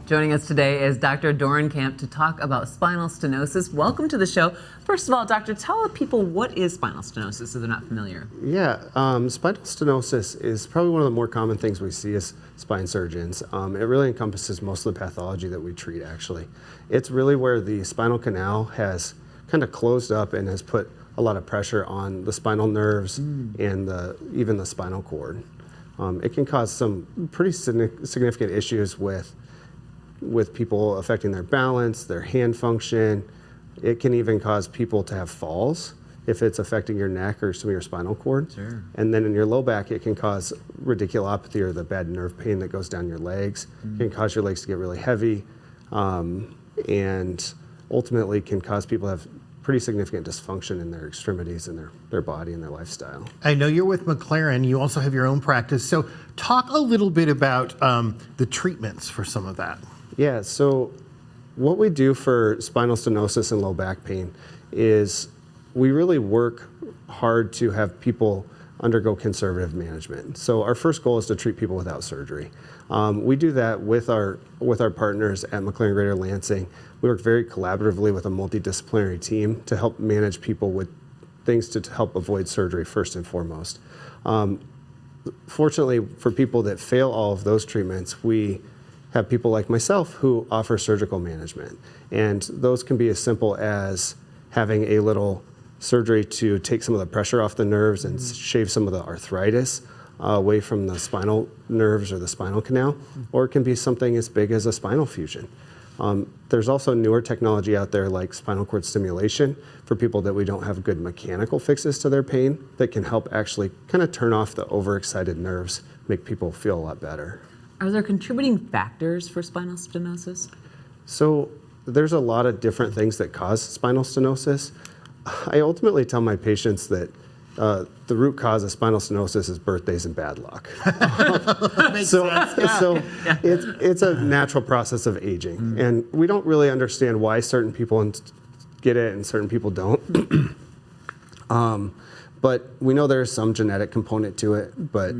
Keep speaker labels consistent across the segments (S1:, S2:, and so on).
S1: Joining us today is Dr. Dorenkamp to talk about spinal stenosis. Welcome to the show. First of all, doctor, tell people what is spinal stenosis if they're not familiar.
S2: Yeah, spinal stenosis is probably one of the more common things we see as spine surgeons. It really encompasses most of the pathology that we treat, actually. It's really where the spinal canal has kind of closed up and has put a lot of pressure on the spinal nerves and even the spinal cord. It can cause some pretty significant issues with people affecting their balance, their hand function. It can even cause people to have falls if it's affecting your neck or some of your spinal cord.
S1: Sure.
S2: And then in your low back, it can cause radiculopathy, or the bad nerve pain that goes down your legs. It can cause your legs to get really heavy, and ultimately can cause people to have pretty significant dysfunction in their extremities and their body and their lifestyle.
S3: I know you're with McLaren. You also have your own practice. So talk a little bit about the treatments for some of that.
S2: Yeah, so what we do for spinal stenosis and low back pain is we really work hard to have people undergo conservative management. So our first goal is to treat people without surgery. We do that with our partners at McLaren Greater Lansing. We work very collaboratively with a multidisciplinary team to help manage people with things to help avoid surgery first and foremost. Fortunately, for people that fail all of those treatments, we have people like myself who offer surgical management. And those can be as simple as having a little surgery to take some of the pressure off the nerves and shave some of the arthritis away from the spinal nerves or the spinal canal, or it can be something as big as a spinal fusion. There's also newer technology out there like spinal cord stimulation for people that we don't have good mechanical fixes to their pain that can help actually kind of turn off the overexcited nerves, make people feel a lot better.
S1: Are there contributing factors for spinal stenosis?
S2: So there's a lot of different things that cause spinal stenosis. I ultimately tell my patients that the root cause of spinal stenosis is birthdays and bad luck.
S3: Makes sense. Yeah.
S2: So it's a natural process of aging, and we don't really understand why certain people get it and certain people don't. But we know there's some genetic component to it, but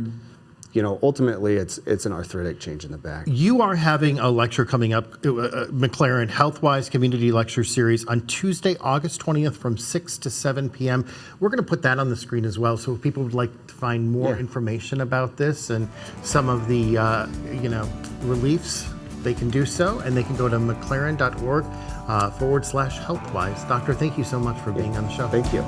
S2: ultimately it's an arthritic change in the back.
S3: You are having a lecture coming up, McLaren Healthwise Community Lecture Series on Tuesday, August 20th from 6 to 7 p.m. We're going to put that on the screen as well, so if people would like to find more information about this and some of the reliefs, they can do so, and they can go to mclaren.org /healthwise. Doctor, thank you so much for being on the show.
S2: Thank you.